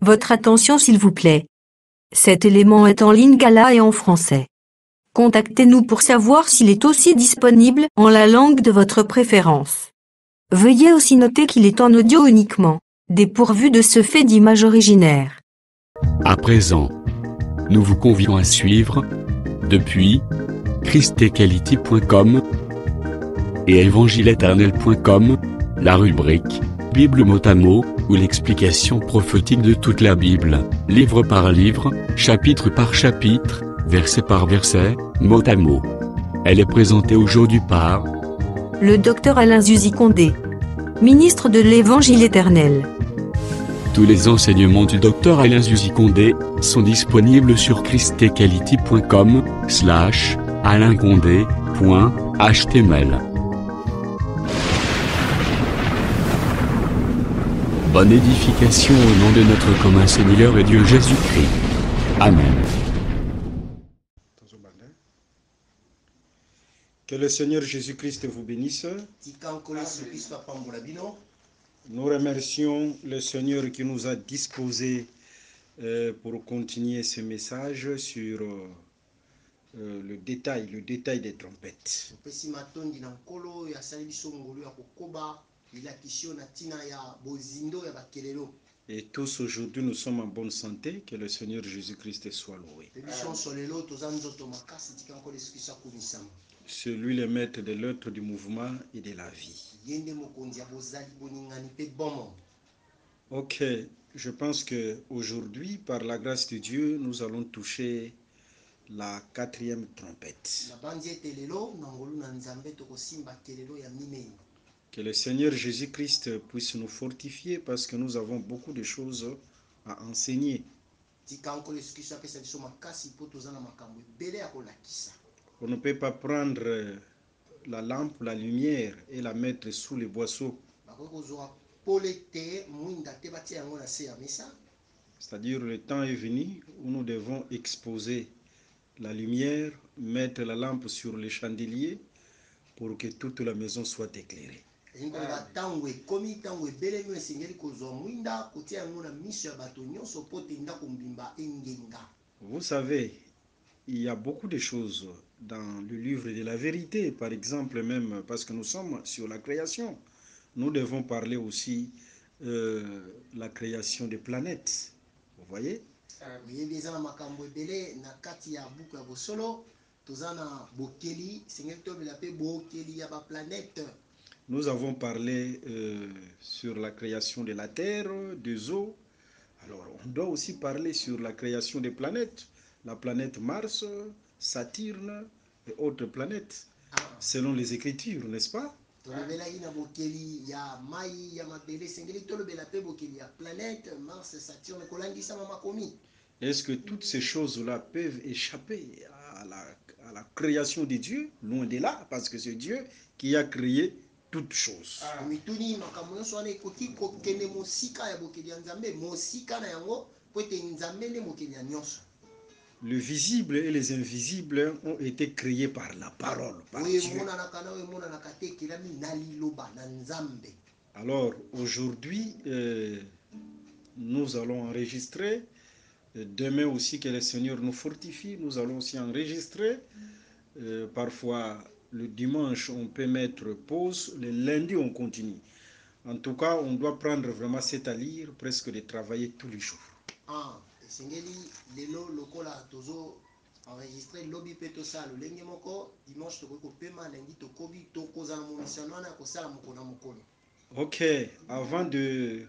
Votre attention s'il vous plaît. Cet élément est en lingala et en français. Contactez-nous pour savoir s'il est aussi disponible en la langue de votre préférence. Veuillez aussi noter qu'il est en audio uniquement, dépourvu de ce fait d'image originaire. À présent, nous vous convions à suivre, depuis christequality.com et évangile-éternel.com, la rubrique Bible mot à mot, ou l'explication prophétique de toute la Bible, livre par livre, chapitre par chapitre, verset par verset, mot à mot. Elle est présentée aujourd'hui par le docteur Alain Zuzi Condé, ministre de l'Évangile éternel. Tous les enseignements du docteur Alain Zuzi Condé sont disponibles sur christequality.com/alaincondé.html. Bonne édification au nom de notre commun Seigneur et Dieu Jésus-Christ. Amen. Que le Seigneur Jésus-Christ vous bénisse. Nous remercions le Seigneur qui nous a disposés pour continuer ce message sur le détail des trompettes. Et tous aujourd'hui nous sommes en bonne santé, que le Seigneur Jésus-Christ soit loué. C'est lui le maître de l'œuvre du mouvement et de la vie. Ok, je pense qu'aujourd'hui, par la grâce de Dieu, nous allons toucher la 4e trompette. Que le Seigneur Jésus-Christ puisse nous fortifier parce que nous avons beaucoup de choses à enseigner. On ne peut pas prendre la lampe, la lumière et la mettre sous les boisseaux. C'est-à-dire le temps est venu où nous devons exposer la lumière, mettre la lampe sur les chandeliers pour que toute la maison soit éclairée. Vous savez, il y a beaucoup de choses dans le livre de la vérité, par exemple, même parce que nous sommes sur la création. Nous devons parler aussi la création des planètes. Vous voyez? Nous avons parlé sur la création de la Terre, des eaux. Alors, on doit aussi parler sur la création des planètes. La planète Mars, Saturne et autres planètes, selon les Écritures, n'est-ce pas? Est-ce que toutes ces choses-là peuvent échapper à la création de Dieu? Loin de là, parce que c'est Dieu qui a créé toutes choses. Le visible et les invisibles ont été créés par la parole, par Dieu. Alors, aujourd'hui, nous allons enregistrer. Demain aussi, que le Seigneur nous fortifie, nous allons aussi enregistrer. Parfois, le dimanche, on peut mettre pause. Le lundi, on continue. En tout cas, on doit prendre vraiment cet à lire, presque de travailler tous les jours. Ok, avant de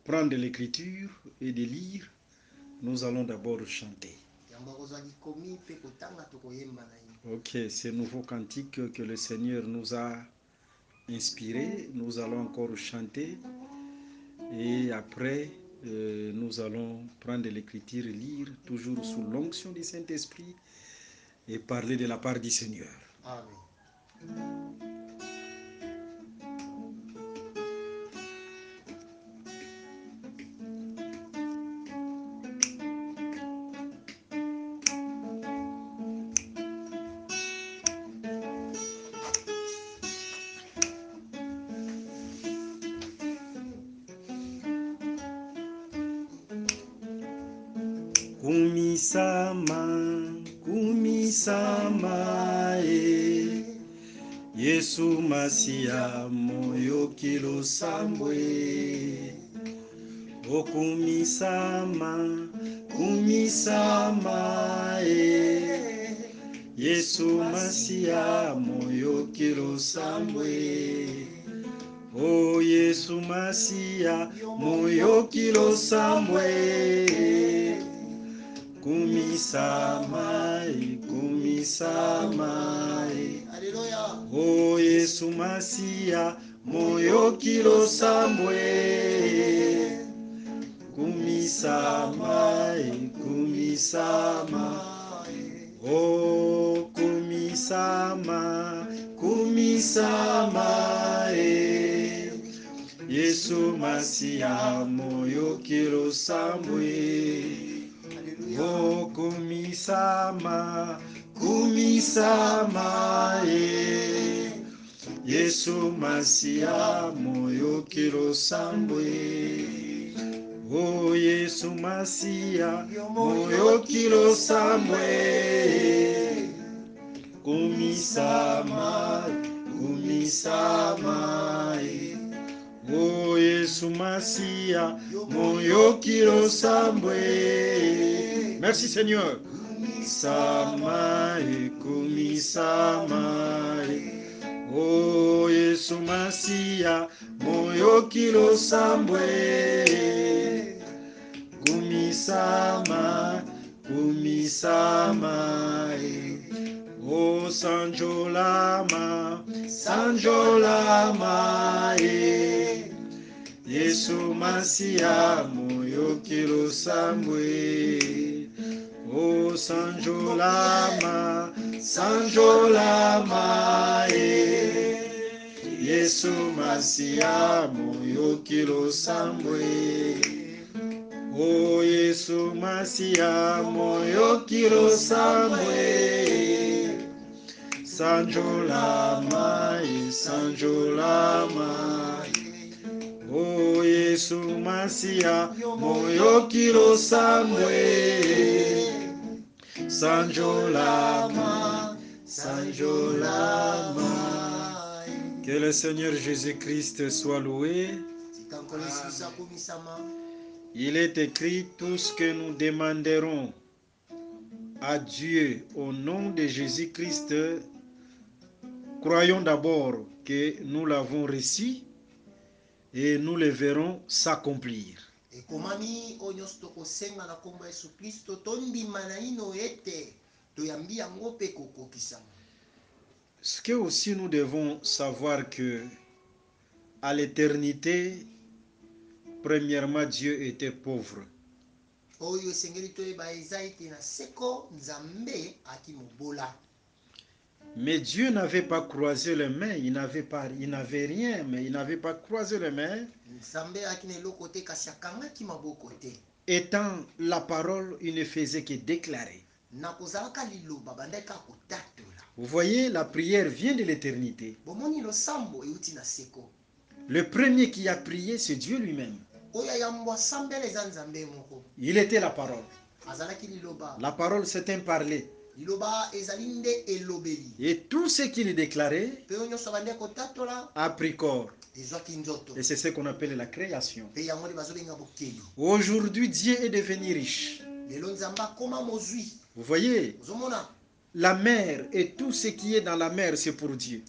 prendre l'écriture et de lire, nous allons d'abord chanter. Ok, ces nouveaux cantiques que le Seigneur nous a inspirés, nous allons encore chanter. Et après, nous allons prendre l'écriture et lire, toujours sous l'onction du Saint-Esprit, et parler de la part du Seigneur. Amen. kumisama, Yesu Masia moyo kilo sambwe. O kumisama, Yesu Masia moyo kilo sambwe. O Yesu Masia moyo kilo sambwe. Kumisama, O Yesu Masia moyo kilo sambwe. Kumisama, O kumisama, Yesu Masia moyo kilo sambwe. O kumisama, Yesu Masia moyo kilo sambwe. O Yesu Masia moyo kilo sambwe. Kumisama, O Yesu Masia moyo kilo sambwe. Merci Seigneur. Kumisama, O Yesu Masia moyo kilo sambwe. Kumisama, O sanjolama, Yesu Masia moyo kilo sambwe. O sanjolama, Yesu Masia moyo kilo sambwe. O Yesu Masia moyo kilo sambwe. Sanjolama, O Yesu Masia moyo kilo sambwe. Sanjolama. Que le Seigneur Jésus-Christ soit loué. Il est écrit: tout ce que nous demanderons à Dieu au nom de Jésus-Christ, croyons d'abord que nous l'avons reçu et nous le verrons s'accomplir. Ce que aussi nous devons savoir que à l'éternité, premièrement, Dieu était pauvre. Mais Dieu n'avait pas croisé les mains, il n'avait rien, mais il n'avait pas croisé les mains. Étant la parole, il ne faisait que déclarer. Vous voyez, la prière vient de l'éternité. Le premier qui a prié, c'est Dieu lui-même. Il était la parole. La parole, c'est un parler. Et tout ce qu'il déclarait a pris corps. Et c'est ce qu'on appelle la création. Aujourd'hui, Dieu est devenu riche. Vous voyez, la mer et tout ce qui est dans la mer, c'est pour Dieu.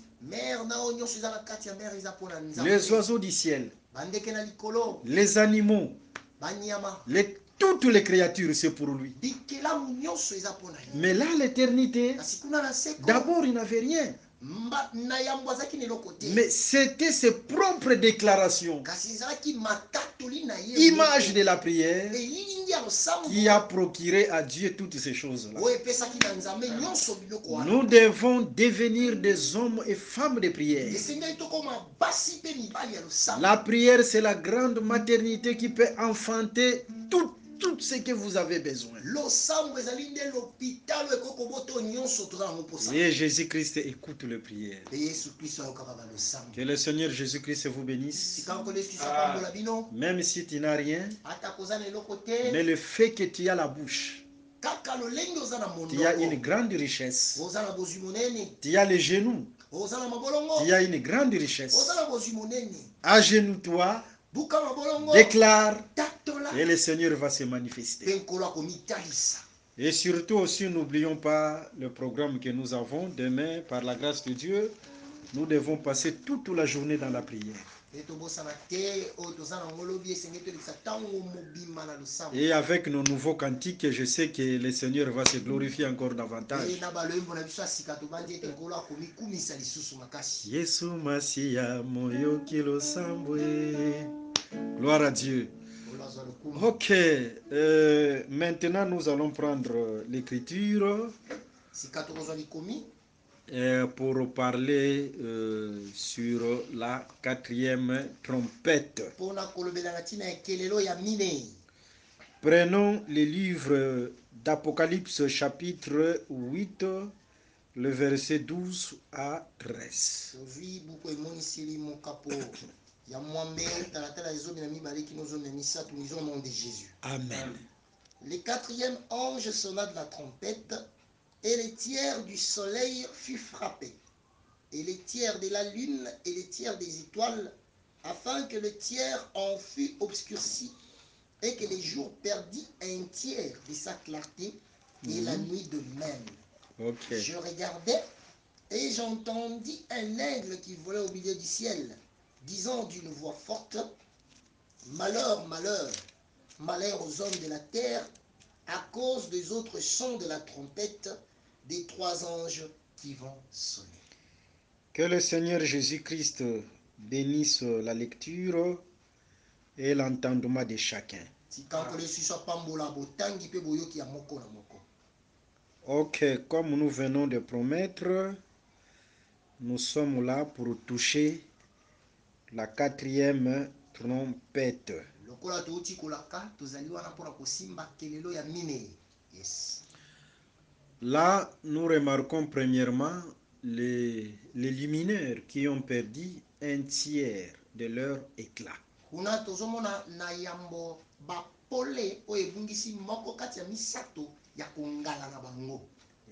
Les oiseaux du ciel, les animaux, toutes les créatures, c'est pour lui. Mais là, l'éternité, d'abord, il n'avait rien. Mais c'était ses propres déclarations, image de la prière, qui a procuré à Dieu toutes ces choses-là. Nous devons devenir des hommes et femmes de prière. La prière, c'est la grande maternité qui peut enfanter tout ce que vous avez besoin. Et Jésus-Christ écoute les prières. Que le Seigneur Jésus-Christ vous bénisse. Même si tu n'as rien, mais le fait que tu as la bouche, Tu as une grande richesse. Tu as les genoux. Tu as une grande richesse. Agenouille-toi, déclare, et le Seigneur va se manifester. Et surtout aussi, n'oublions pas le programme que nous avons demain, par la grâce de Dieu. Nous devons passer toute la journée dans la prière. Et avec nos nouveaux cantiques, je sais que le Seigneur va se glorifier encore davantage. Yesu Masia moyo kilo sambwe. Gloire à Dieu. Ok, maintenant nous allons prendre l'écriture pour parler sur la 4e trompette. Prenons le livre d'Apocalypse chapitre 8, le verset 12 à 13. Amen. Le 4e ange sonna de la trompette, et le tiers du soleil fut frappé, et le tiers de la lune et le tiers des étoiles, afin que le tiers en fût obscurci, et que le jour perdit un tiers de sa clarté, et la nuit de même. Okay. Je regardais, et j'entendis un aigle qui volait au milieu du ciel, disant d'une voix forte, malheur, malheur, malheur aux hommes de la terre, à cause des autres sons de la trompette des 3 anges qui vont sonner. Que le Seigneur Jésus-Christ bénisse la lecture et l'entendement de chacun. Ok, comme nous venons de promettre, nous sommes là pour toucher la 4e trompette. Là, nous remarquons premièrement les luminaires qui ont perdu un tiers de leur éclat.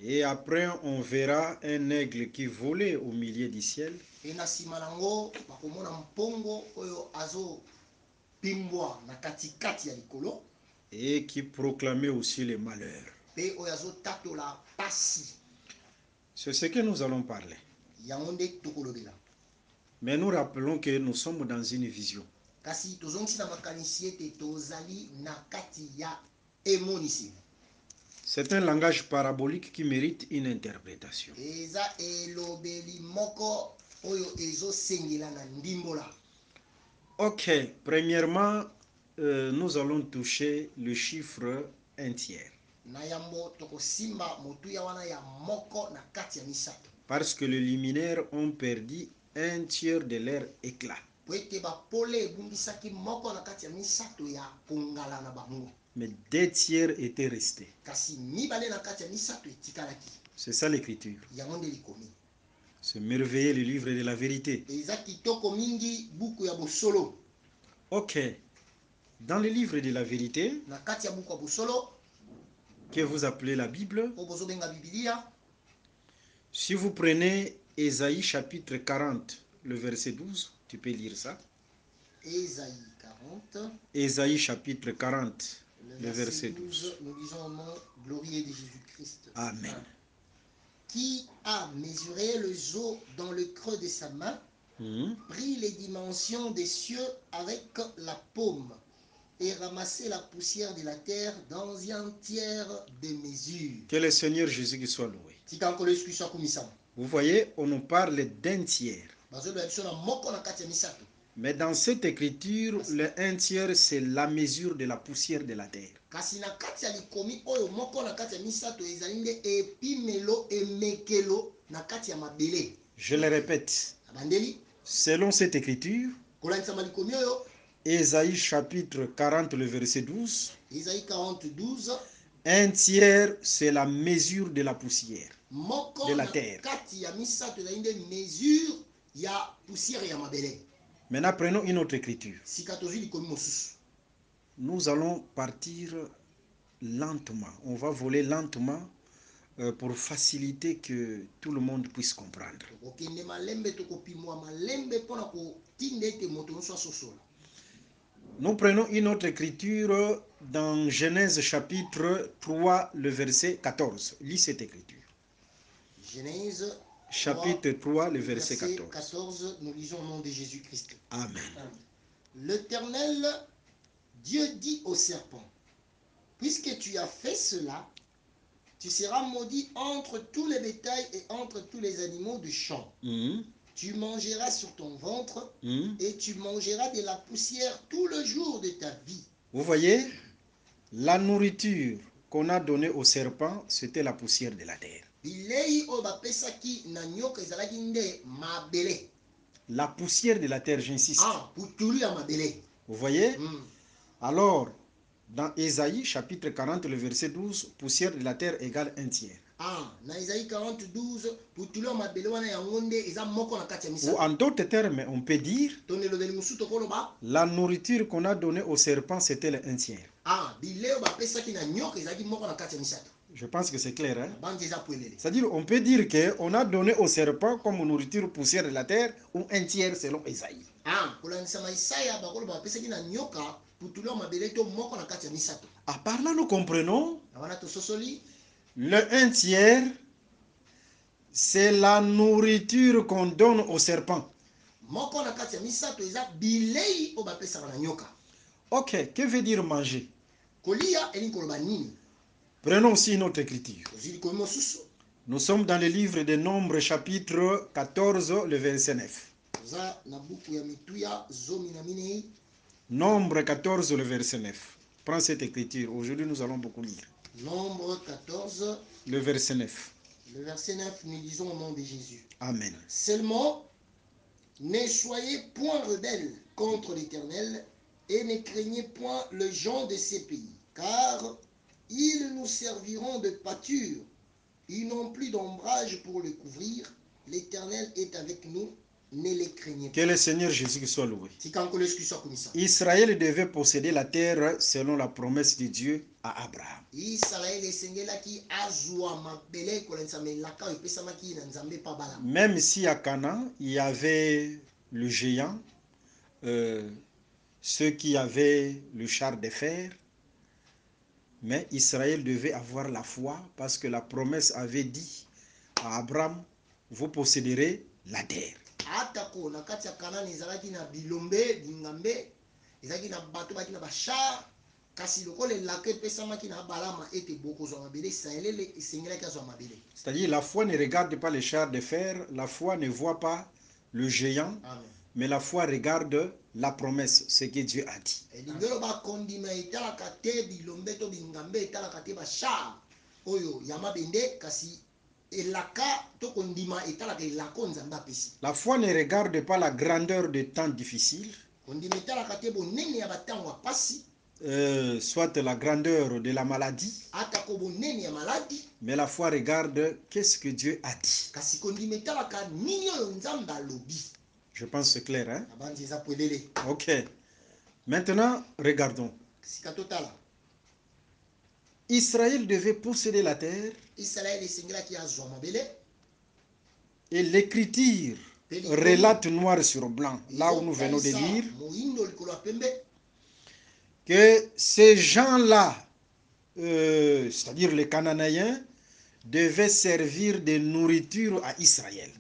Et après, on verra un aigle qui volait au milieu du ciel. Et qui proclamait aussi le malheur. C'est ce que nous allons parler. Mais nous rappelons que nous sommes dans une vision. C'est un langage parabolique qui mérite une interprétation. Ok, premièrement, nous allons toucher le chiffre un tiers. Parce que les luminaires ont perdu un tiers de leur éclat. Mais 2 tiers étaient restés. C'est ça l'écriture. C'est merveilleux, le livre de la vérité. Ok. Dans le livre de la vérité, que vous appelez la Bible, si vous prenez Ésaïe chapitre 40, le verset 12, tu peux lire ça. Ésaïe chapitre 40, le verset 12. Nous lisons au nom glorieux de Jésus-Christ. Amen. Qui a mesuré les eaux dans le creux de sa main, pris les dimensions des cieux avec la paume, et ramassé la poussière de la terre dans un tiers de mesure. Que le Seigneur Jésus soit loué. Vous voyez, on nous parle d'un tiers. Mais dans cette écriture, le 1 tiers, c'est la mesure de la poussière de la terre. Je le répète. Selon cette écriture, Ésaïe chapitre 40, le verset 12. Ésaïe 40, 12. 1 tiers, c'est la mesure de la poussière de la terre. Maintenant, prenons une autre écriture. Nous allons partir lentement. On va voler lentement pour faciliter que tout le monde puisse comprendre. Nous prenons une autre écriture dans Genèse chapitre 3, le verset 14. Lis cette écriture. Genèse Chapitre 3, le verset 14. 14. Nous lisons au nom de Jésus-Christ. Amen. L'Éternel, Dieu dit au serpent, puisque tu as fait cela, tu seras maudit entre tous les bétails et entre tous les animaux du champ. Tu mangeras sur ton ventre et tu mangeras de la poussière tout le jour de ta vie. Vous voyez, la nourriture qu'on a donnée au serpent, c'était la poussière de la terre. La poussière de la terre, j'insiste. Vous voyez? Alors, dans Ésaïe chapitre 40, le verset 12, poussière de la terre égale un tiers. Ou en d'autres termes, on peut dire, la nourriture qu'on a donnée au serpent, c'était le un tiers. Je pense que c'est clair. Hein? C'est-à-dire, on peut dire qu'on a donné au serpent comme nourriture poussière de la terre, ou un tiers selon Ésaïe. Par là, nous comprenons le un tiers, c'est la nourriture qu'on donne au serpent. Ok, que veut dire manger? Prenons aussi une autre écriture. Nous sommes dans le livre des Nombres, chapitre 14, le verset 9. Nombre 14, le verset 9. Prends cette écriture. Aujourd'hui, nous allons beaucoup lire. Nombre 14, le verset 9. Le verset 9, nous lisons au nom de Jésus. Amen. Seulement, ne soyez point rebelles contre l'Éternel et ne craignez point le gens de ces pays, car ils nous serviront de pâture. Ils n'ont plus d'ombrage pour le couvrir. L'Éternel est avec nous. Ne les craignez pas. Que le Seigneur Jésus soit loué. Israël devait posséder la terre selon la promesse de Dieu à Abraham. Même si à Canaan, il y avait le géant, ceux qui avaient le char de fer, mais Israël devait avoir la foi parce que la promesse avait dit à Abraham, vous posséderez la terre. C'est-à-dire la foi ne regarde pas les chars de fer, la foi ne voit pas le géant. Amen. Mais la foi regarde la promesse, ce que Dieu a dit. La foi ne regarde pas la grandeur des temps difficiles, soit la grandeur de la maladie, mais la foi regarde qu'est-ce que Dieu a dit. Je pense que c'est clair, hein? Ok. Maintenant, regardons. Israël devait posséder la terre. Et l'écriture relate noir sur blanc, là où nous venons de lire, que ces gens-là, c'est-à-dire les Cananéens, devaient servir de nourriture à Israël.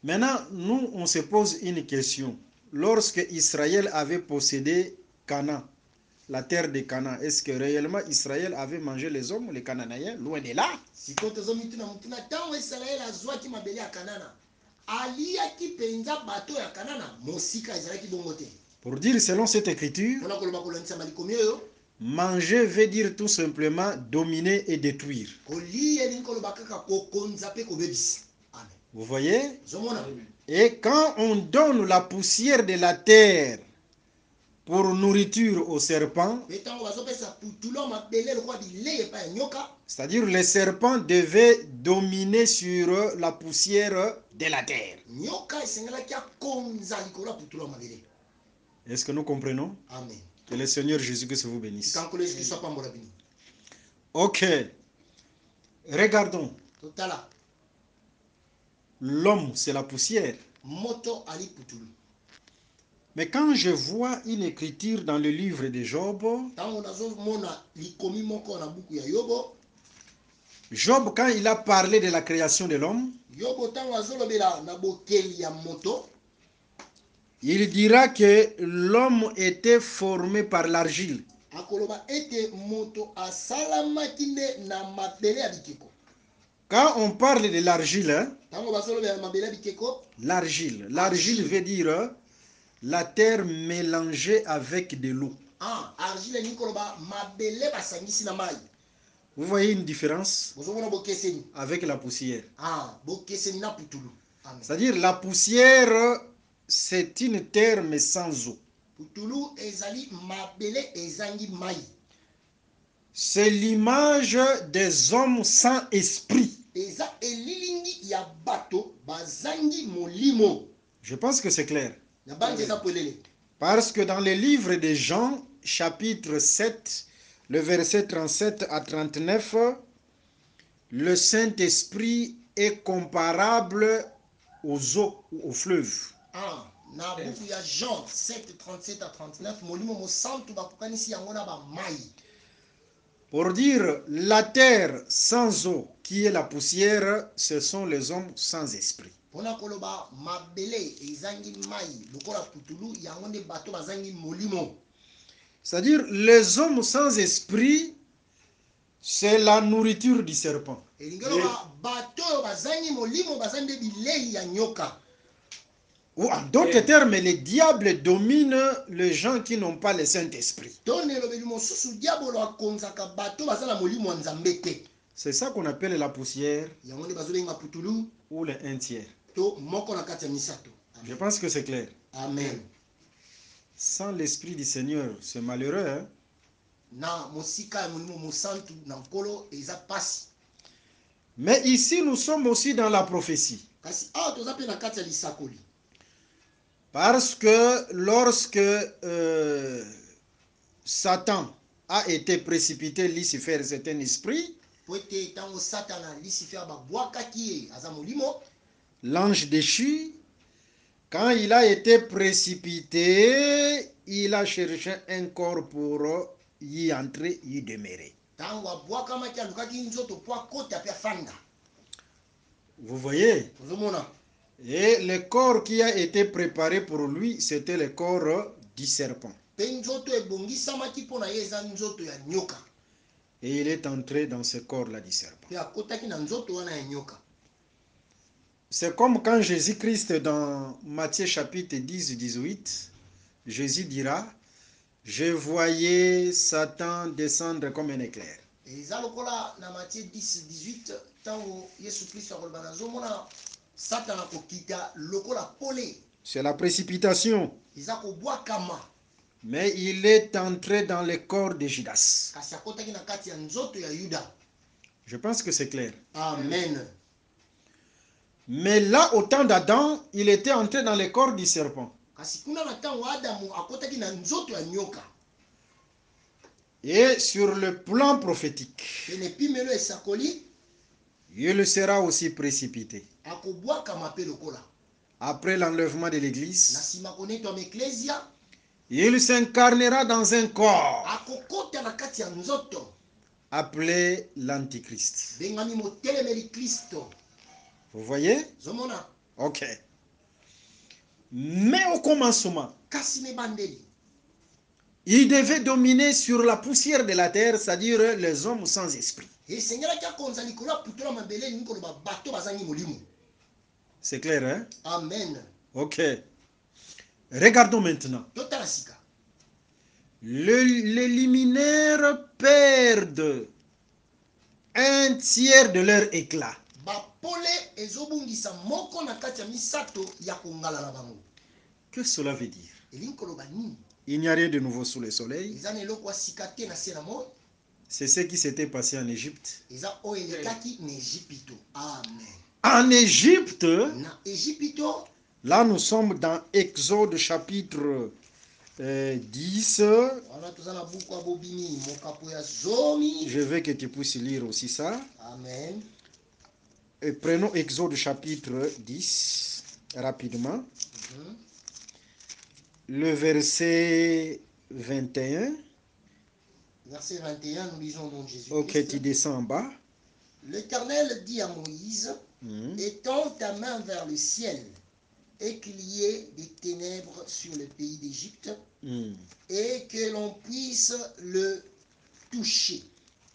Maintenant, nous, on se pose une question. Lorsque Israël avait possédé Canaan, la terre de Canaan, est-ce que réellement Israël avait mangé les hommes, les Cananéens? Loin de là. Pour dire selon cette écriture, manger veut dire tout simplement dominer et détruire. Vous voyez? Et quand on donne la poussière de la terre pour nourriture au serpent, c'est-à-dire les serpents devaient dominer sur la poussière de la terre. Est-ce que nous comprenons? Amen. Que le Seigneur Jésus-Christ vous bénisse. Tikankolo Yesu Kristo apambola bino. Ok. Regardons. Totala. L'homme, c'est la poussière. Moto ali putulu. Mais quand je vois une écriture dans le livre de Job, Tango nazo mona likomi moko na buku ya Yobo. Job, quand il a parlé de la création de l'homme, Yobo tango azolobela na bokeli ya moto. il dira que l'homme était formé par l'argile. Akoloba ete moto asalamaki nde na mabele ya bikeko. Quand on parle de l'argile, Tango bazolobela na mabele ya bikeko, l'argile veut dire la terre mélangée avec de l'eau. argile ni koloba mabele basangisi na mai. Vous voyez une différence Bozomona bokeseni. avec la poussière. Bokeseni na putulu. Amen. C'est-à-dire la poussière, c'est une terre mais sans eau. Putulu ezali mabele ezangi mai. C'est l'image des hommes sans esprit. Eza elilingi ya bato bazangi molimo. Je pense que c'est clair. Na bangi eza polele. Parce que dans le livre de Jean, chapitre 7, le verset 37 à 39, le Saint-Esprit est comparable aux eaux ou aux fleuves. Na buku ya Jean 7, 37 à 39, molimo mosantu bakokanisi yango na ba mai. Pour dire la terre sans eau, qui est la poussière, ce sont les hommes sans esprit. Pona koloba mabele ezangi mai lokola putulu yango nde bato bazangi molimo. C'est-à-dire les hommes sans esprit, c'est la nourriture du serpent. Elingelo bato bazangi molimo bazangi bilei ya nyoka. Ou en d'autres termes, le diable domine les gens qui n'ont pas le Saint-Esprit. C'est ça qu'on appelle la poussière ou le un tiers. Je pense que c'est clair. Amen. Sans l'Esprit du Seigneur, c'est malheureux. Hein? Mais ici, nous sommes aussi dans la prophétie. Parce que lorsque Satan a été précipité, Lucifer, c'est un esprit. L'ange déchu, quand il a été précipité, il a cherché un corps pour y entrer, y demeurer. Vous voyez? Et le corps qui a été préparé pour lui, c'était le corps du serpent. Et il est entré dans ce corps-là du serpent. C'est comme quand Jésus-Christ, dans Matthieu chapitre 10-18, Jésus dira, je voyais Satan descendre comme un éclair. C'est la précipitation. Mais il est entré dans le corps de Judas. Je pense que c'est clair. Amen. Mais là, au temps d'Adam, il était entré dans le corps du serpent. Et sur le plan prophétique, il sera aussi précipité. Après l'enlèvement de l'Église, il s'incarnera dans un corps appelé l'Antichrist. Vous voyez? Ok. Mais au commencement, il devait dominer sur la poussière de la terre, c'est-à-dire les hommes sans esprit. C'est clair, hein? Amen. Ok. Regardons maintenant. Les liminaires perdent un tiers de leur éclat. Que cela veut dire? Il n'y a rien de nouveau sous le soleil. C'est ce qui s'était passé en Égypte. En Égypte, là nous sommes dans Exode chapitre 10. wana toza na buku ya bobimi mokapo ya zomi. Je veux que tu puisses lire aussi ça. Amen. Et prenons Exode chapitre 10 rapidement. Le verset 21. Verset 21, nous lisons donc Jésus-Christ. Ok, tu descends en bas. L'Éternel dit à Moïse, étends ta main vers le ciel et qu'il y ait des ténèbres sur le pays d'Égypte et que l'on puisse le toucher.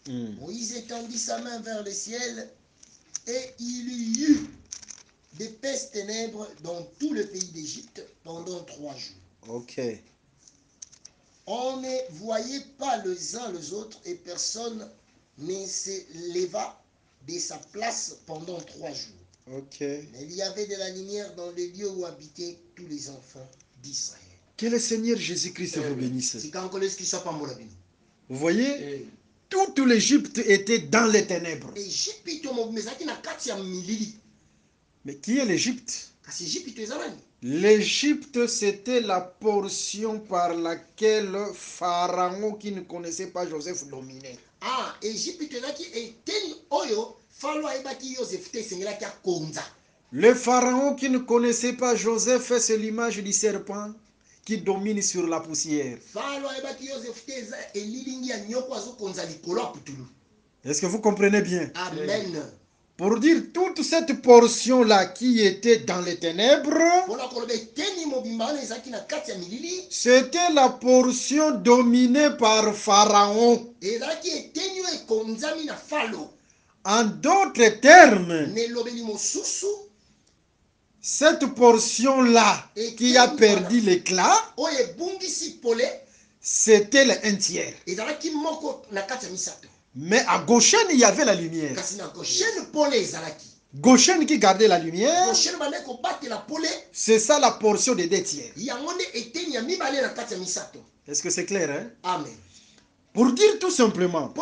Moïse étendit sa main vers le ciel et il y eut d'épaisses ténèbres dans tout le pays d'Égypte pendant 3 jours. Ok. On ne voyait pas les uns les autres et personne ne se leva de sa place pendant 3 jours. Ok. Mais il y avait de la lumière dans les lieux où habitaient tous les enfants d'Israël. Que le Seigneur Jésus-Christ vous bénisse. Vous voyez, toute l'Égypte était dans les ténèbres. Mais qui est l'Égypte? L'Égypte, c'était la portion par laquelle Pharaon, qui ne connaissait pas Joseph, dominait. Ah, Égypte était oyo falo aibaki Joseph te sengelaki akonza. Le Pharaon qui ne connaissait pas Joseph, c'est l'image du serpent qui domine sur la poussière. Falo aibaki Joseph te elilingi ya nyoko azokonza likolo ya putulu. Est-ce que vous comprenez bien? Amen. Pour dire toute cette portion-là qui était dans les ténèbres, c'était la portion dominée par Pharaon. En d'autres termes, cette portion-là qui a perdu l'éclat, c'était le 1/3. Mais à Goshen, il y avait la lumière. Goshen qui gardait la lumière, c'est ça la portion des 2/3. Est-ce que c'est clair, hein? Amen. Pour dire tout simplement,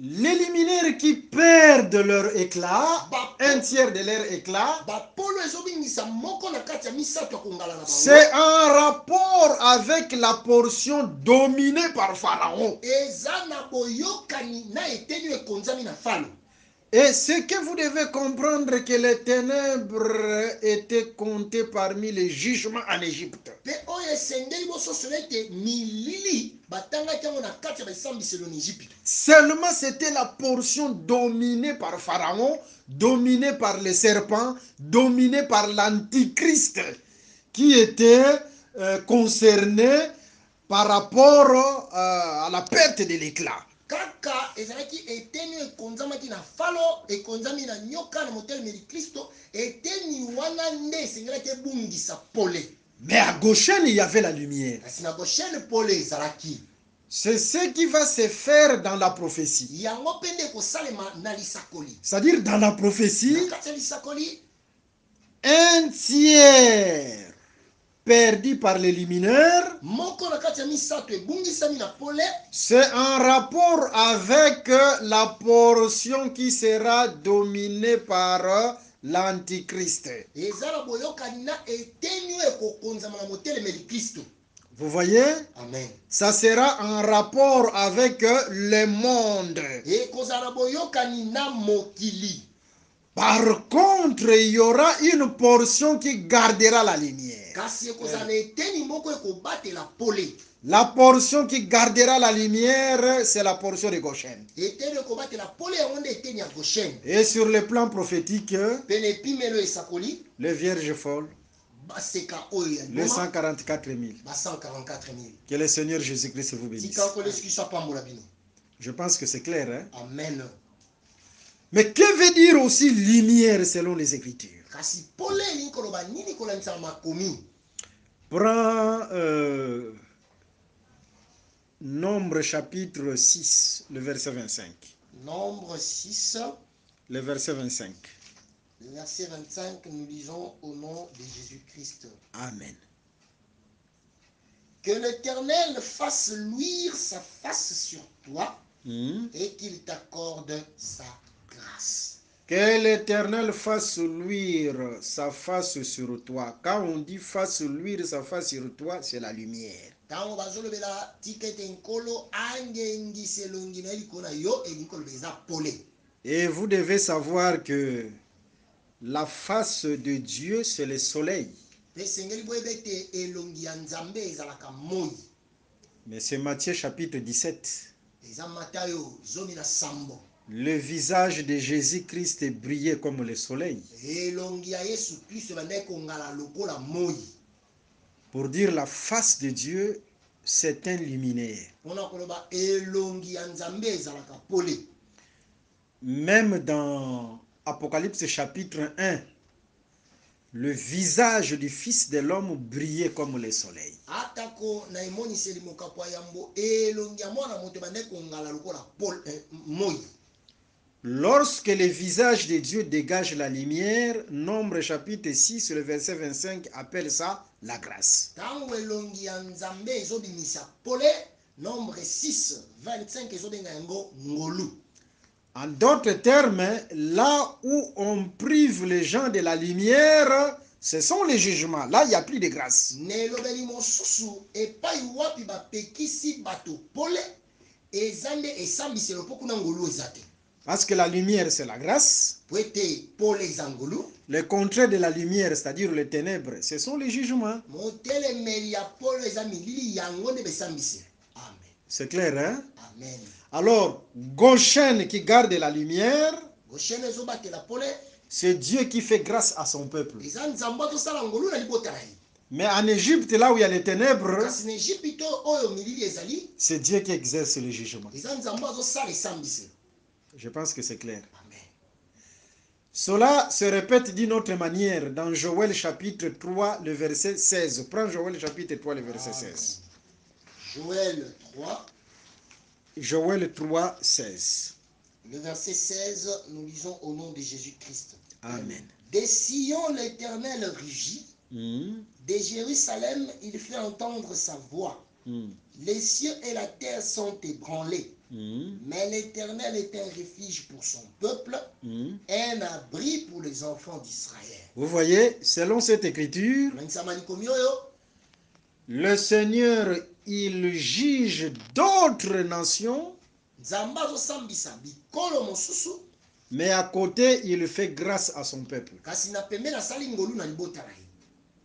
les luminaires qui perdent leur éclat, 1/3 de leur éclat, c'est en rapport avec la portion dominée par Pharaon. Et ce que vous devez comprendre, que les ténèbres étaient comptées parmi les jugements en Égypte. Seulement c'était la portion dominée par Pharaon, dominée par les serpents, dominée par l'Antichrist, qui était concerné par rapport à la perte de l'éclat. Kaka ezalaki eteni ekonzamaki na falo ekonzami na nyoka na motelemi ya Kristo eteni wana nde esengelaki ebungisa pole. Mais à Goshen il y avait la lumière. Kasi na Goshen pole ezalaki. C'est ce qui va se faire dans la prophétie. Yango pende kosalema na lisakoli. C'est-à-dire dans la prophétie, na kati ya lisakoli, 1/3 perdu par les luminaires, c'est en rapport avec la portion qui sera dominée par l'Antichrist. Vous voyez? Amen. Ça sera en rapport avec le monde. Par contre, il y aura une portion qui gardera la lumière. La portion qui gardera la lumière, c'est la portion de Goshen. Et sur le plan prophétique, les vierges folles, les 144 000. Que le Seigneur Jésus-Christ vous bénisse. Je pense que c'est clair, hein? Amen. Mais que veut dire aussi lumière selon les Écritures? Prends Nombre chapitre 6, le verset 25. Nombre 6, le verset 25. Le verset 25, nous lisons au nom de Jésus-Christ. Amen. Que l'Éternel fasse luire sa face sur toi et qu'il t'accorde sa grâce. Que l'Éternel fasse luire sa face sur toi. Quand on dit fasse luire sa face sur toi, c'est la lumière. ntango bazolobela tika ete nkolo angengisa elongi na ye likolo na yo elingi koloba eza pole. Et vous devez savoir que la face de Dieu, c'est le soleil. Mpe esengeli boyeba ete elongi ya nzambe ezalaka moi. Mais c'est Matthieu chapitre 17. Eza Matayo 17. Le visage de Jésus-Christ brillait comme le soleil. elongi ya Yesu Kristo ebandaki kongala lokola moi. Pour dire la face de Dieu, c'est un luminaire. mpona koloba elongi ya nzambe ezalaka pole. Même dans Apocalypse chapitre 1, le visage du Fils de l'homme brillait comme le soleil. atako na emoniseli mokapo ya yambo elongi ya mwana moto ebandaki kongala lokola moi. Lorsque le visage de Dieu dégage la lumière, Nombre chapitre 6, le verset 25 appelle ça la grâce. ntango elongi ya nzambe ezobimisa pole, Nombre 6 25 ezobenga yango ngolu. En d'autres termes, là où on prive les gens de la lumière, ce sont les jugements. Là, il n'y a plus de grâce. nelobeli mosusu epai wapi bapekisi bato pole eza nde esambiselo mpo kuna ngolu eza te. Parce que la lumière, c'est la grâce. po ete pole eza ngolu. Le contraire de la lumière, c'est-à-dire les ténèbres, ce sont les jugements. motelemeli ya pole eza milili yango nde besambiselo. Amen. C'est clair, hein? Amen. Alors, Goshen qui garde la lumière, goshene ezobatela pole c'est Dieu qui fait grâce à son peuple. eza nzambe azosala ngolu na libota na ye. Mais en Égypte, là où il y a les ténèbres, kasi na Ejipito oyo milili ezali c'est Dieu qui exerce le jugement. eza nzambe azosala esambiselo. Je pense que c'est clair. Amen. Cela se répète d'une autre manière dans Joël chapitre 3, le verset 16. Prends Joël chapitre 3, le verset 16. Joël 3, Joël 3, 16. le verset 16, nous lisons au nom de Jésus-Christ. Amen. Des Sion, l'Éternel rugit, Mm, de Jérusalem, il fait entendre sa voix. mm, Les cieux et la terre sont ébranlés, mm, mais l'Éternel est un refuge pour son peuple, mm. un abri pour les enfants d'Israël. Vous voyez, selon cette écriture, Nanisama likomi oyo, le Seigneur, il juge d'autres nations, nzambe azosambisa bikolo mosusu, mais à côté, il fait grâce à son peuple. kasi na pembeni asali ngolu na libota na ye.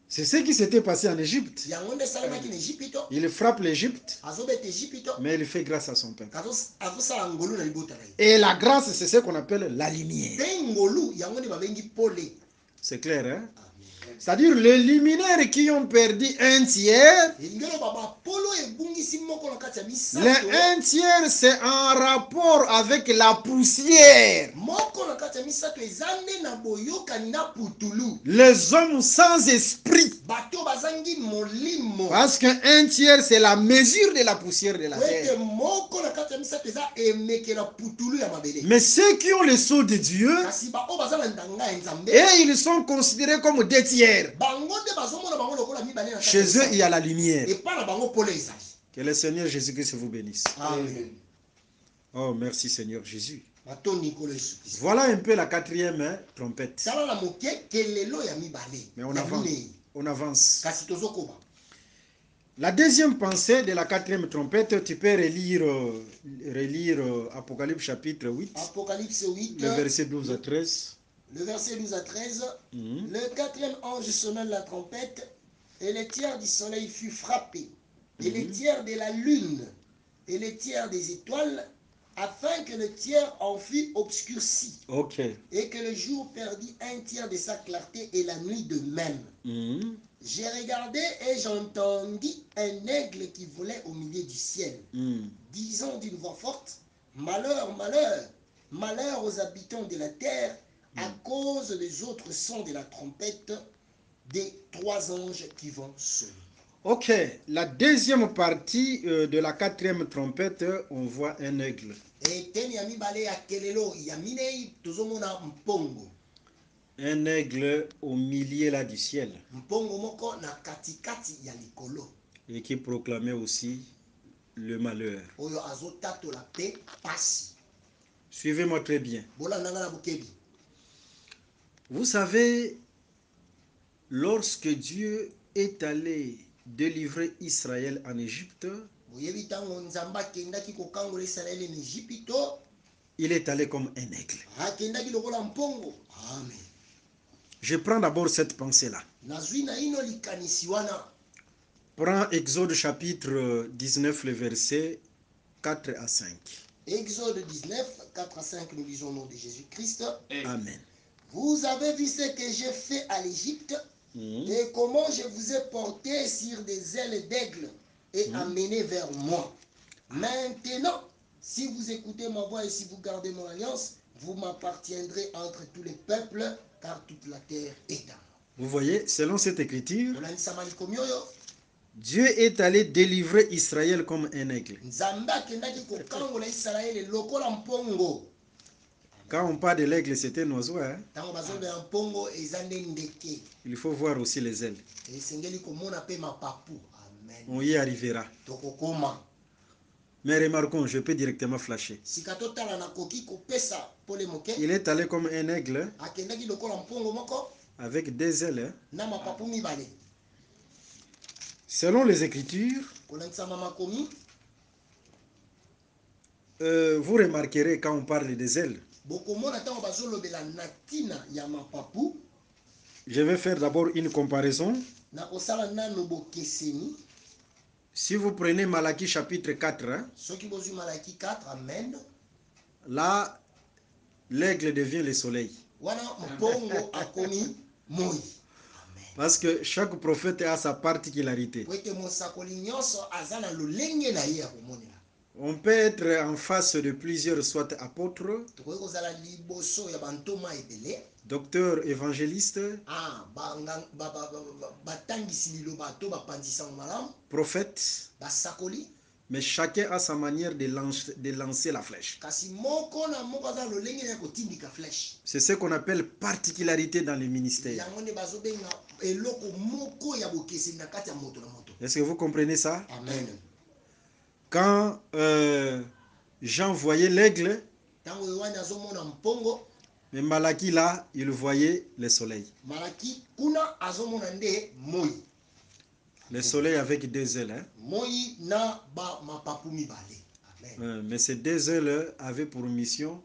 C'est ce qui s'était passé en Égypte. yango nde esalemaki na Ejipito, Il frappe l'Égypte, azobeta Ejipito, mais il fait grâce à son peuple. azosala ngolu na libota na ye. Et la grâce, c'est ce qu'on appelle la lumière. mpe ngolu yango nde babengi pole. C'est clair, hein? Amen. C'est-à-dire les luminaires qui ont perdu un tiers, elingi oloba bapolo ebungisi moko na kati ya le misato, un tiers, c'est en rapport avec la poussière. moko na kati ya misato eza nde na boyokani na putulu, Les hommes sans esprit. bato bazangi molimo. Parce qu'un tiers, c'est la mesure de la poussière de la po ete terre. moko na kati ya misato eza emekela putulu ya mabele. Mais ceux qui ont le sceau de Dieu, kasi baoyo baza na ndanga ya nzambe, et ils sont considérés comme des tiers. bango nde bazomona bango lokola mibale na kati ya Chez eux, misato. il y a la lumière. epa na bango pole ezali. Que le Seigneur Jésus-Christ vous bénisse. Amen. Oh, merci Seigneur Jésus. Batoni nkolo Yesu Kristo. Voilà un peu la quatrième trompette. tala na moke kelelo ya mibale Mais on ya avance. minei. On avance. kasi tozokoba. La deuxième pensée de la quatrième trompette, tu peux relire Apocalypse chapitre 8, Apocalypse 8, le verset 12 à 13. le verset 12 à 13. Mhm. Le quatrième ange sonna la trompette, et le tiers du soleil fut frappé, et les tiers de la lune, et les tiers des étoiles, afin que le tiers en fût obscurci, Ok. et que le jour perdit un tiers de sa clarté, et la nuit de même. Mhm. J'ai regardé et j'entendis un aigle qui volait au milieu du ciel, Mhm. disant d'une voix forte, malheur, malheur, malheur aux habitants de la terre, à cause des autres sons de la trompette des 3 anges qui vont sonner. Ok. La deuxième partie de la quatrième trompette, on voit un aigle. Et teni ya mibale ya kelelo ya minei tozomona mpongo. Un aigle au milieu là du ciel. Mpongo moko na katikati ya likolo. Et qui proclamait aussi le malheur. Oyo azotatola pe pasi. Suivez-moi très bien. Bolandanga na bokebi. Vous savez, lorsque Dieu est allé délivrer Israël en Égypte, boyebi ntango nzambe akendaki kokangola israele na ejipito il est allé comme un aigle. akendaki lokola mpongo. Amen. Je prends d'abord cette pensée-là. Nazwi na ino likanisi wana. Prends Exode chapitre 19, le verset 4 à 5. Exode 19, 4 à 5, nous lisons au nom de Jésus-Christ. Amen. Vous avez vu ce que j'ai fait à l'Égypte et comment je vous ai porté sur des ailes d'aigle et amené vers moi. Maintenant, si vous écoutez ma voix et si vous gardez mon alliance, vous m'appartiendrez entre tous les peuples, car toute la terre est à moi. Vous voyez, selon cette écriture, Olandisa maliko mioyo, Dieu est allé délivrer Israël comme un aigle. Nzambe akendaki kokangola Israele lokola mpongo. Quand on parle de l'aigle, c'est un oiseau. Hein? Ntango bazoloba mpongo eza nde ndeke. Il faut voir aussi les ailes. Esengeli komona pe mapapu. Amen. On y arrivera. Tokokoma. Mais remarquons, je peux directement flasher. Sikato tala na koki kopesa pole moke. Il est allé comme un aigle Akendaki lokola mpongo moko avec des ailes. na mapapu mibale. Selon les Écritures, Kolangisa mama komi. vous remarquerez quand on parle des ailes. Bokomona ntango bazolobela na tina ya mapapu. Je vais faire d'abord une comparaison. Na kosala nano bokeseni. Si vous prenez Malachie chapitre 4, hein, Soki bozwi Malaki 4, amen. là, l'aigle devient le soleil. Wana mpongo akomi moi. Parce que chaque prophète a sa particularité. Wete mosakoli nyonso aza na lolenge na ye ya komonela. On peut être en face de plusieurs, soit apôtres, Tokoki kozala liboso ya bantoma ebele. docteurs, évangélistes, Batangisi liloba to bapanzisango malamu. prophètes, Basakoli. mais chacun a sa manière de lancer la flèche. Kasi moko na moko aza lolenge na kotindika flèche. C'est ce qu'on appelle particularité dans les ministères. Yango nde bazobenga eloko moko ya bokeseni na kati ya moto na moto. Est-ce que vous comprenez ça? Amen. Quand Jean voyait l'aigle, Tango Yohane azomona mpongo, mais Malachie là, il voyait le soleil. Malaki kuna azomona nde moi. Le soleil avec deux ailes. Hein? Moi na ba mapapu mibale. Amen. Mais ces deux ailes avaient pour mission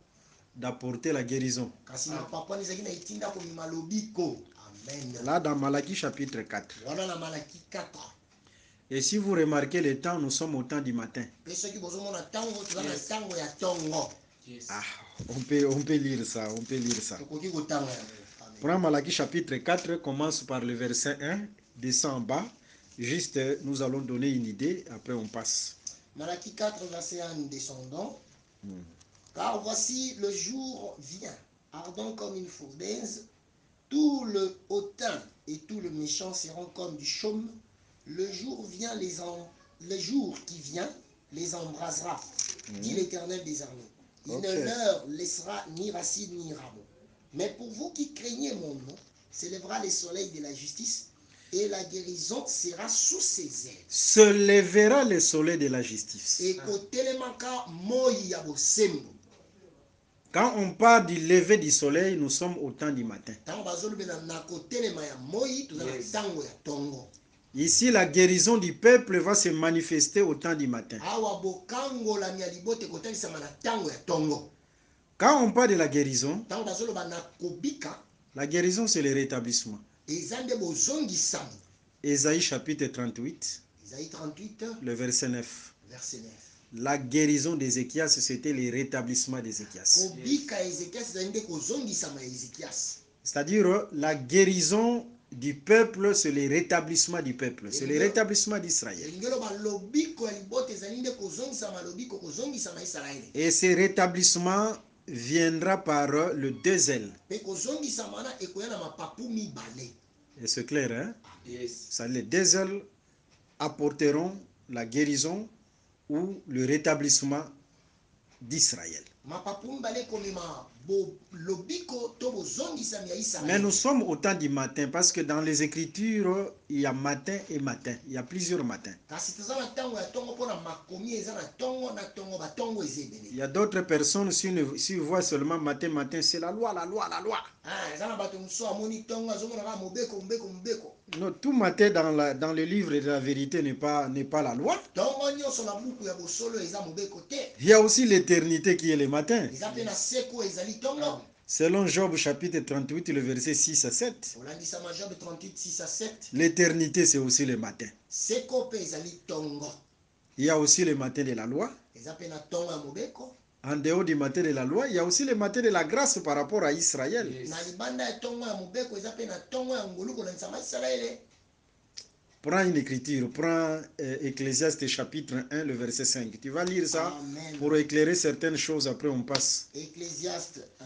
d'apporter la guérison. Kasi mapapu ni zaki na itinda ko malobiko. Amen. Là, dans Malachie chapitre 4. Wana na Malaki 4. Et si vous remarquez le temps, nous sommes au temps du matin. Peso ki bozomona tango tozana tango ya tongo. Ah, on peut lire ça, on peut lire ça. Tokoki kotanga. Prends Malachie chapitre 4, commence par le verset 1, descend en bas. Juste, nous allons donner une idée, après on passe. Malaki 4, verset 1, descendant. Car voici le jour vient, ardent comme une fournaise. Tout le hautain et tout le méchant seront comme du chaume. Le jour qui vient les embrasera, dit l'Éternel des armées. Il ne leur laissera ni racine ni rameau. Mais pour vous qui craignez mon nom, s'élèvera le soleil de la justice et la guérison sera sous ses ailes. Se lèvera le soleil de la justice. Et kotelemaka moi ya bosembo. Quand on parle du lever du soleil, nous sommes au temps du matin. Tango bazolobela na kotelema ya moi tozala tango ya tongo. Ici, la guérison du peuple va se manifester au temps du matin. Awa bokangola mi alibote kotalisama na tango ya tongo. Quand on parle de la guérison, Tango bazoloba na kobika, la guérison c'est le rétablissement. ezande bozongisami. Ésaïe chapitre 38, Isaïe 38, le verset 9. verset 9. La guérison d'Ézéchias, c'était le rétablissement d'Ézéchias. Kobika Ezekias ezande kozongisama Ezekias. C'est-à-dire, la guérison du peuple, c'est le rétablissement du peuple. C'est le rétablissement d'Israël. Et ce rétablissement viendra par le deux ailes. Et c'est clair, hein? Ça, les deux ailes apporteront la guérison ou le rétablissement d'Israël. mapapu mbale komema lobiko to bozongisa ya Mais Israël. nous sommes au temps du matin parce que dans les Écritures, il y a matin et matin. Il y a plusieurs matins. Kasi toza na ntango ya ntongo mpona makomi eza na ntongo batongo eza ebele. Il y a d'autres personnes, si vous voient seulement matin, matin, c'est la loi, la loi, la loi. Eza na bato mosusu amoni ntongo azomona kaka mobeko mobeko mobeko. Non, tout matin dans le livre de la vérité n'est pas la loi. Ntongo nyonso na buku ya bosolo eza mobeko te. Il y a aussi l'éternité qui est le matin. Eza pe na seko ezali ntongo. Selon Job chapitre 38, le verset 6 à 7. Olandisama Job 38, 6 à 7. L'éternité, c'est aussi le matin. Seko pe ezali ntongo. Il y a aussi le matin de la loi. Eza pe na ntongo ya mobeko. En dehors du matin de la loi, il y a aussi le matin de la grâce par rapport à Israël. Na libanda ya ntongo ya mobeko eza pe na ntongo ya ngolu kolandisama Israele. Prends une écriture, prends Ecclésiaste chapitre 1, le verset 5. Tu vas lire ça. Amen. Pour éclairer certaines choses, après on passe. Ecclésiaste 1.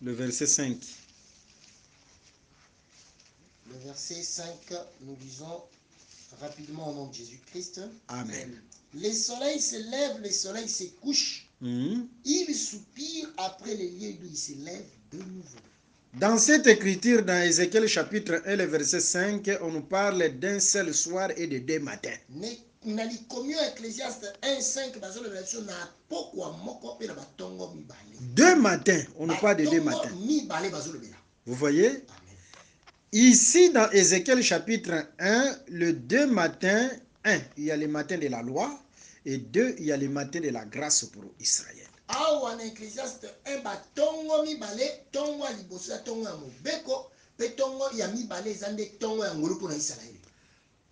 Le verset 5. Le verset 5, nous lisons rapidement au nom de Jésus-Christ. Amen. Les soleils se lèvent, les soleils se couchent. Il soupire après les lieux d'où il se lève de nouveau. Dans cette écriture, dans Ézéchiel chapitre 1, le verset 5, on nous parle d'un seul soir et de 2 matins. Deux matins, on nous parle de 2 matins. Vous voyez? Ici, dans Ézéchiel chapitre 1, le 2 matins, 1, il y a le matin de la loi, et 2, il y a le matin de la grâce pour Israël.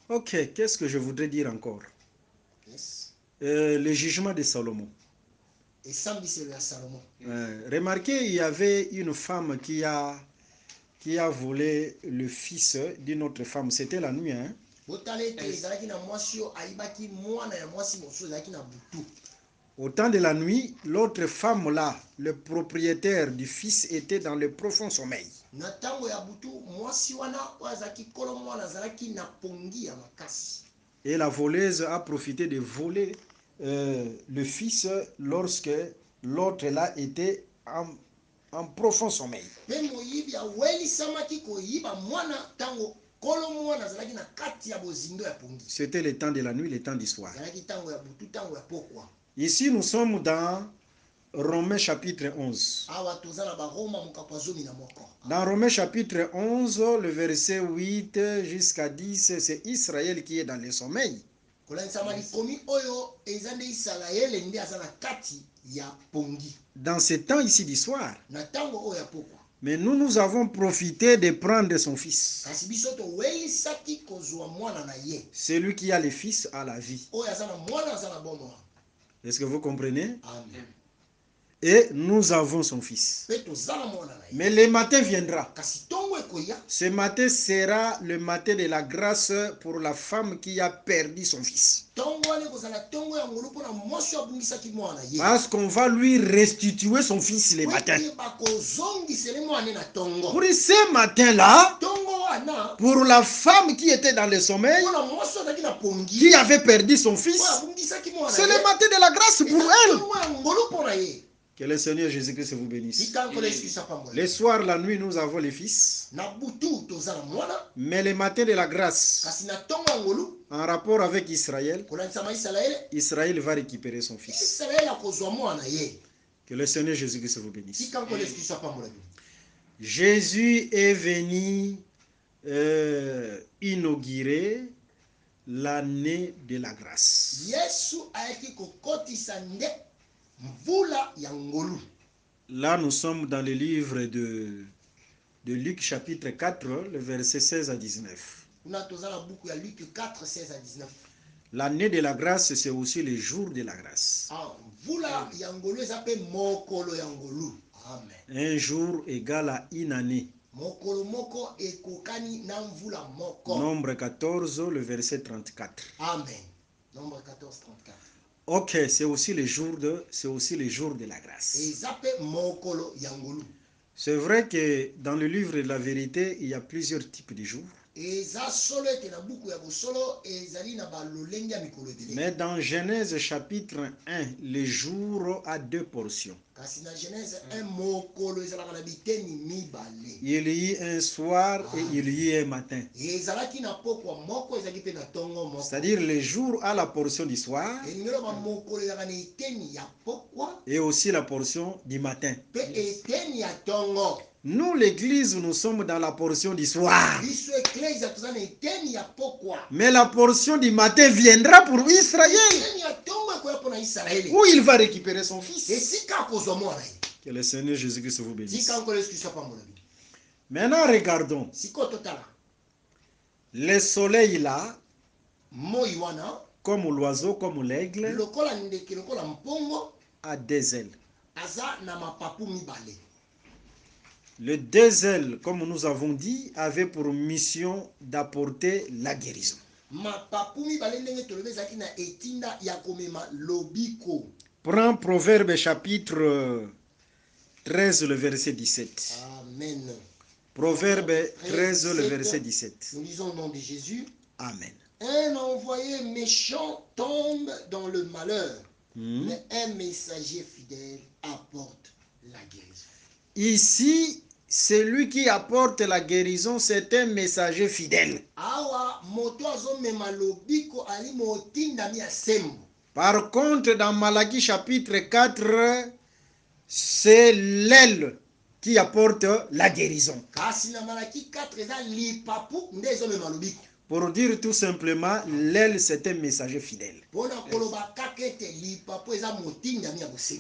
Ok, qu'est-ce que je voudrais dire encore? Le jugement de Salomon. Remarquez, il y avait une femme qui a volé le fils d'une autre femme. C'était la nuit, hein? Au temps de la nuit, l'autre femme là, le propriétaire du fils, était dans le profond sommeil. Et la voleuse a profité de voler le fils lorsque l'autre là était en profond sommeil. C'était le temps de la nuit, le temps du soir. Ici, nous sommes dans Romains chapitre 11. Dans Romains chapitre 11, le verset 8 jusqu'à 10, c'est Israël qui est dans le sommeil. Dans ce temps ici du soir. Mais nous avons profité de prendre son fils. Celui qui a le fils a la vie. Est-ce que vous comprenez? Amen. Et nous avons son fils. Mais le matin viendra. Ce matin sera le matin de la grâce pour la femme qui a perdu son fils. Parce qu'on va lui restituer son fils le matin. Pour ce matin-là, pour la femme qui était dans le sommeil, qui avait perdu son fils, c'est le matin de la grâce pour elle. Que le Seigneur Jésus-Christ vous bénisse. Le soir, la nuit, nous avons les fils. Mais le matin de la grâce, en rapport avec Israël, Israël va récupérer son fils. Que le Seigneur Jésus-Christ vous bénisse. Jésus est venu inaugurer l'année de la grâce. Là, nous sommes dans le livre de Luc chapitre 4, le verset 16 à 19. L'année de la grâce, c'est aussi le jour de la grâce. Un jour égale à une année. Nombre 14, le verset 34. Amen. Nombre 14, 34. Ok, c'est aussi le jour de la grâce. C'est vrai que dans le livre de la vérité, il y a plusieurs types de jours. Mais dans Genèse chapitre 1, le jour a deux portions. Il y a un soir et il y a un matin. C'est-à-dire le jour a la portion du soir et aussi la portion du matin. Nous, l'église, nous sommes dans la portion du soir. Mais la portion du matin viendra pour Israël, où il va récupérer son fils. Que le Seigneur Jésus-Christ vous bénisse. Maintenant, regardons. Le soleil là, comme l'oiseau, comme l'aigle, a des ailes. Les deux ailes, comme nous avons dit, avaient pour mission d'apporter la guérison. Prends Proverbe chapitre 13, le verset 17. Amen. Proverbe 13, le verset 17. Nous lisons au nom de Jésus. Amen. Un envoyé méchant tombe dans le malheur, mais un messager fidèle apporte la guérison. Ici, celui qui apporte la guérison, c'est un messager fidèle. Par contre, dans Malachie chapitre 4, c'est l'aile qui apporte la guérison. Pour dire tout simplement, l'aile, c'est un messager fidèle.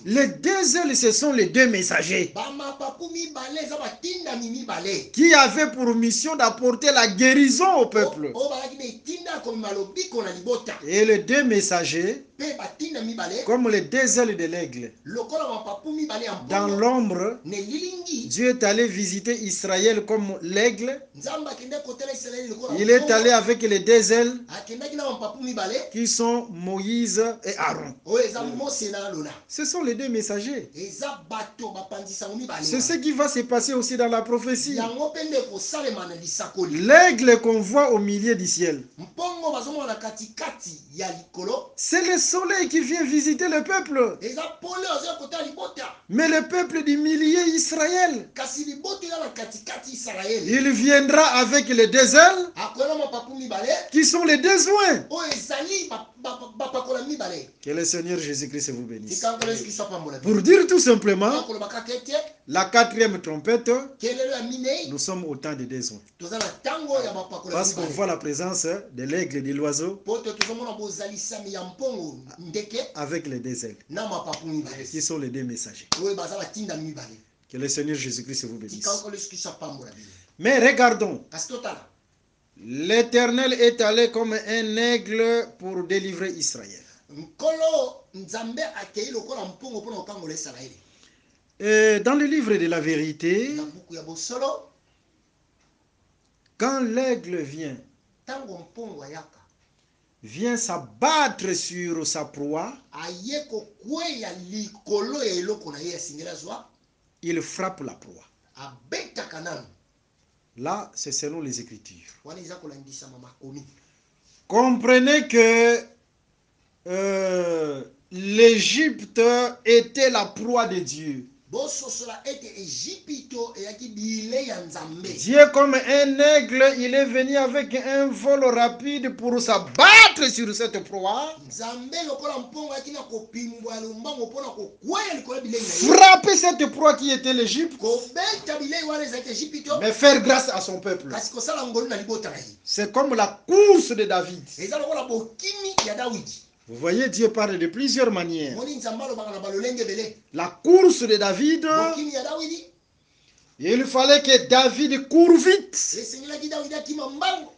Les deux ailes, ce sont les deux messagers qui avaient pour mission d'apporter la guérison au peuple. Et les deux messagers, comme les deux ailes de l'aigle, dans l'ombre, Dieu est allé visiter Israël comme l'aigle. Il est allé avec les deux ailes qui sont Moïse et Aaron. Ce sont les deux messagers. C'est ce qui va se passer aussi dans la prophétie. L'aigle qu'on voit au milieu du ciel, c'est le soleil qui vient visiter le peuple. Mais le peuple du milieu Israël, il viendra avec les deux ailes qui sont les deux oins. Que le Seigneur Jésus-Christ vous bénisse. Pour dire tout simplement, la quatrième trompette, nous sommes au temps des deux oins. Parce qu'on voit la présence de l'aigle et de l'oiseau avec les deux ailes, qui sont les deux messagers. Que le Seigneur Jésus-Christ vous bénisse. Mais regardons. L'Éternel est allé comme un aigle pour délivrer Israël. Et dans le livre de la vérité, quand l'aigle vient s'abattre sur sa proie, il frappe la proie. Là, c'est selon les Écritures. Comprenez que l'Égypte était la proie de Dieu. Dieu, comme un aigle, il est venu avec un vol rapide pour s'abattre sur cette proie. Frapper cette proie qui était l'Égypte, mais faire grâce à son peuple. C'est comme la course de David. Vous voyez, Dieu parle de plusieurs manières. La course de David, il fallait que David court vite.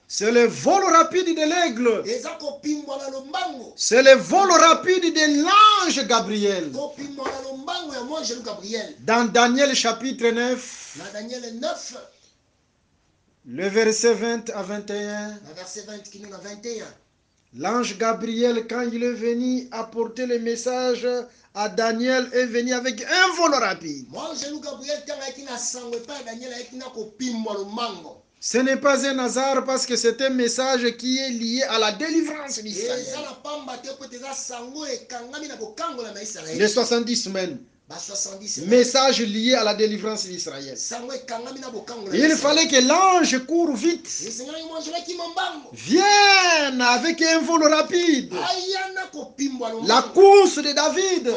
C'est le vol rapide de l'aigle. C'est le vol rapide de l'ange Gabriel. Dans Daniel chapitre 9, le verset 20 à 21. L'ange Gabriel, quand il est venu apporter le message à Daniel, est venu avec un vol rapide. Ce n'est pas un hasard parce que c'est un message qui est lié à la délivrance d'Israël. Les 70 semaines. Message lié à la délivrance d'Israël. Il fallait que l'ange court vite. Vienne avec un vol rapide. La course de David.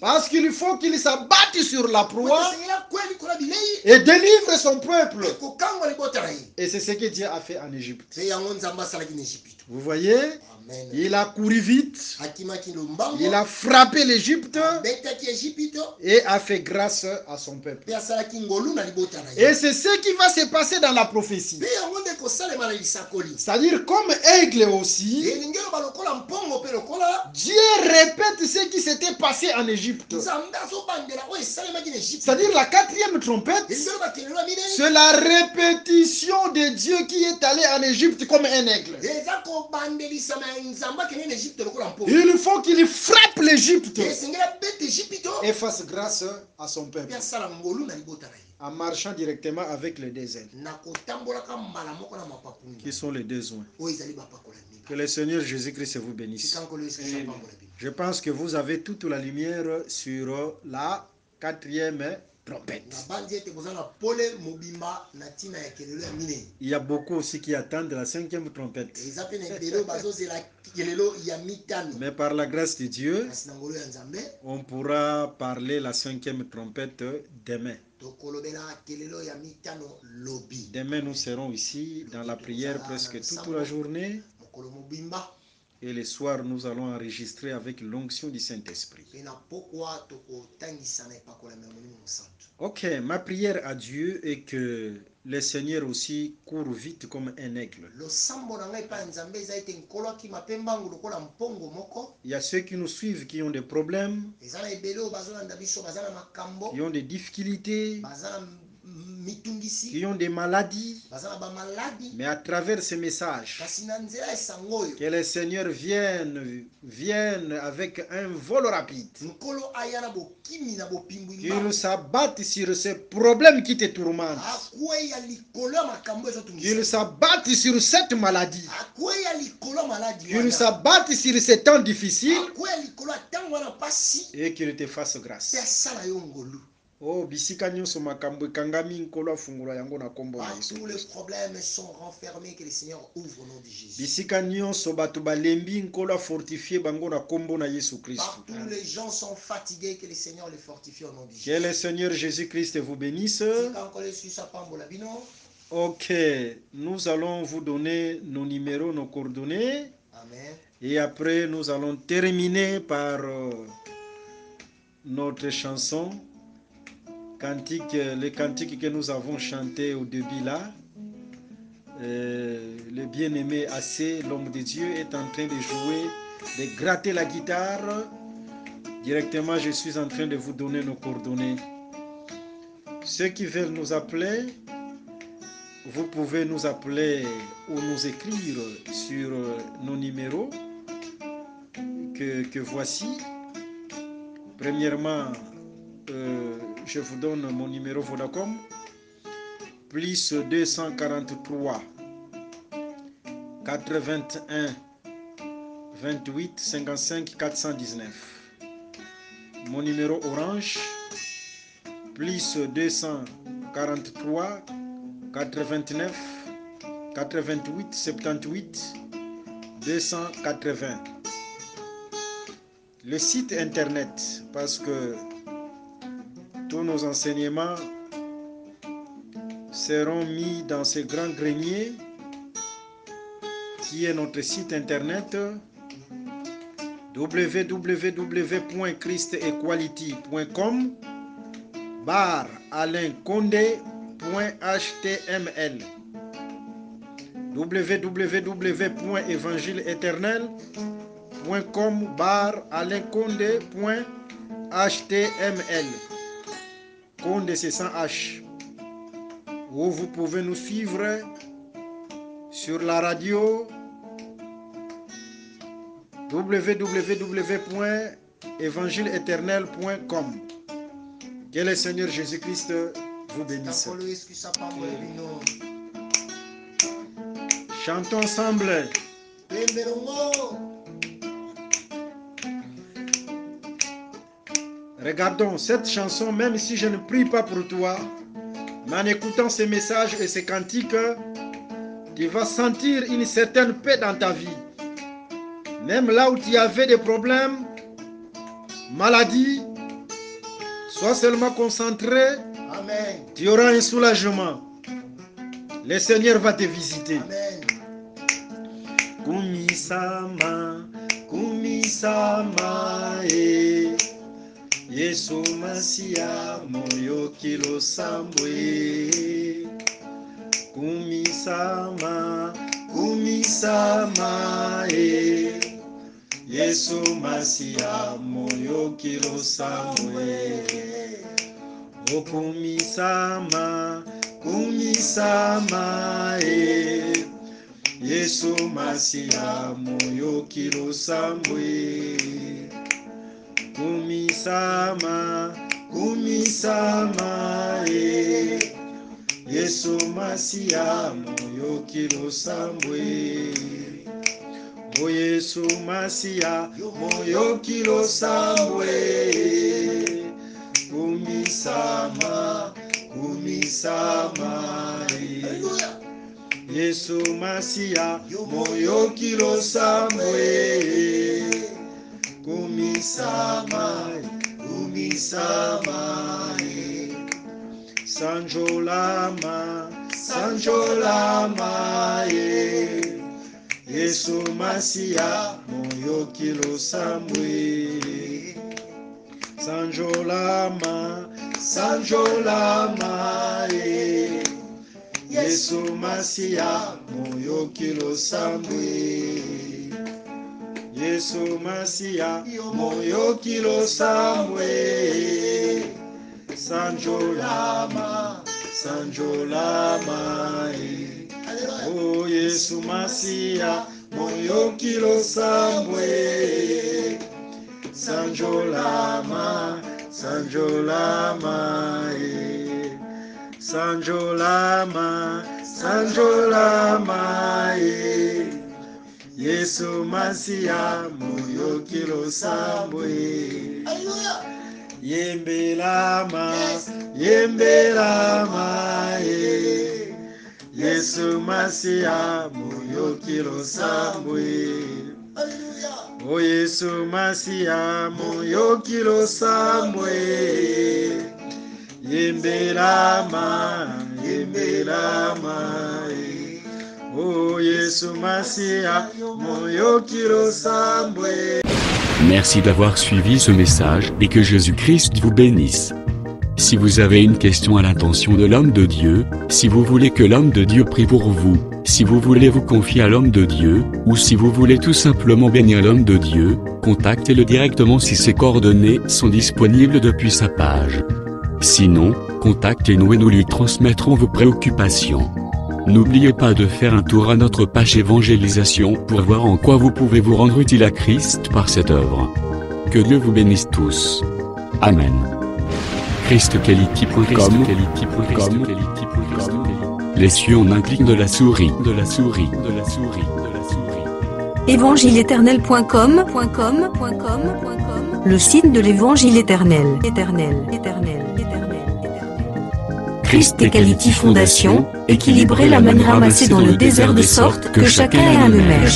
Parce qu'il faut qu'il s'abatte sur la proie et délivre son peuple. Et c'est ce que Dieu a fait en Égypte. Vous voyez? Amen. Il a couru vite. Il a frappé l'Égypte et a fait grâce à son peuple. Et c'est ce qui va se passer dans la prophétie. C'est-à-dire comme aigle aussi, Dieu répète ce qui s'était passé en Égypte. C'est-à-dire la quatrième trompette, c'est la répétition de Dieu qui est allé en Égypte comme un aigle. Il faut qu'il frappe l'Égypte et fasse grâce à son peuple en marchant directement avec les deux ailes, qui sont les deux joints. Que le Seigneur Jésus-Christ vous bénisse. Je pense que vous avez toute la lumière sur la quatrième trompette. Il y a beaucoup aussi qui attendent la cinquième trompette. Mais par la grâce de Dieu, on pourra parler la cinquième trompette demain. Demain, nous serons ici dans la prière presque toute la journée. Et le soir, nous allons enregistrer avec l'onction du Saint-Esprit. Ok, ma prière à Dieu est que le Seigneur aussi court vite comme un aigle. Il y a ceux qui nous suivent qui ont des problèmes, qui ont des difficultés, qui ont des maladies, mais à travers ce message, que le Seigneur vienne avec un vol rapide, qu'il s'abatte sur ces problèmes qui te tourmentent, qu'il s'abatte sur cette maladie, qu'il s'abatte sur ces temps difficiles et qu'il te fasse grâce. Oh, bisika nyonso makambo kangami nkolo afungula yango na kombo na Yesu. Tous les problèmes sont renfermés, que le Seigneur ouvre au nom de Jésus. Bisika nyonso batu balembi nkolo fortifier bango na kombo na Yesu Christ. Partout les gens sont fatigués, que le Seigneur les fortifie au nom de Jésus. Que le Seigneur Jésus-Christ vous bénisse. Ok, nous allons vous donner nos numéros, nos coordonnées. Amen. Et après nous allons terminer par notre chanson. Les cantiques que nous avons chantés au début là, le bien-aimé AC, l'homme de Dieu, est en train de jouer, de gratter la guitare. Directement, je suis en train de vous donner nos coordonnées. Ceux qui veulent nous appeler, vous pouvez nous appeler ou nous écrire sur nos numéros que voici. Premièrement, je vous donne mon numéro Vodacom, plus 243 81 28 55 419. Mon numéro Orange, plus 243 89 88 78 280. Le site internet, parce que tous nos enseignements seront mis dans ce grand grenier qui est notre site internet www.christequality.com /AlainCondé.html www.évangile-éternel.com /AlainCondé.html. Condé c'est sans H. Où vous pouvez nous suivre sur la radio www.évangile-éternel.com. Que le Seigneur Jésus-Christ vous bénisse. Chantons ensemble. Regardons cette chanson, même si je ne prie pas pour toi, mais en écoutant ces messages et ces cantiques, tu vas sentir une certaine paix dans ta vie. Même là où tu avais des problèmes, maladie, sois seulement concentré. Amen. Tu auras un soulagement. Le Seigneur va te visiter. Amen. Kumisama, Yesu Masia, moyo kilo sambwe. Kumisama, Yesu Masia, moyo kilo sambwe. O kumisama, Yesu Masia, moyo kilo sambwe. Kumisama, Yesu Masia, moyo kilo sambwe. O Yesu Masia, moyo kilo sambwe. Kumisama, Yesu Masia, moyo kilo sambwe. Kumisama, Sanjolama, Yesu Masia, moyo kilo sambwe. Sanjolama, Yesu Masia, moyo kilo sambwe. Yesu Masia, moyo kilo sambwe. Sanjolama, oh Yesu Masia, moyo kilo sambwe. Sanjolama, Yesu Masia, moyo kilo sambwe. Yembelama, Yesu Masia, moyo kilo sambwe. O Yesu Masia, moyo kilo sambwe. Yembelama, oh Yesu Masia, moyo kilo sambwe. Merci d'avoir suivi ce message et que Jésus-Christ vous bénisse. Si vous avez une question à l'intention de l'homme de Dieu, si vous voulez que l'homme de Dieu prie pour vous, si vous voulez vous confier à l'homme de Dieu, ou si vous voulez tout simplement bénir l'homme de Dieu, contactez-le directement si ses coordonnées sont disponibles depuis sa page. Sinon, contactez-nous et nous lui transmettrons vos préoccupations. N'oubliez pas de faire un tour à notre page évangélisation pour voir en quoi vous pouvez vous rendre utile à Christ par cette œuvre. Que Dieu vous bénisse tous. Amen. ChristQuality.com. Les cieux en un clic de la souris. Évangile-éternel.com, le site de l'Évangile éternel. Christ et Quality Fondation, équilibrer la manne ramassée dans le désert de sorte que chacun ait un maire.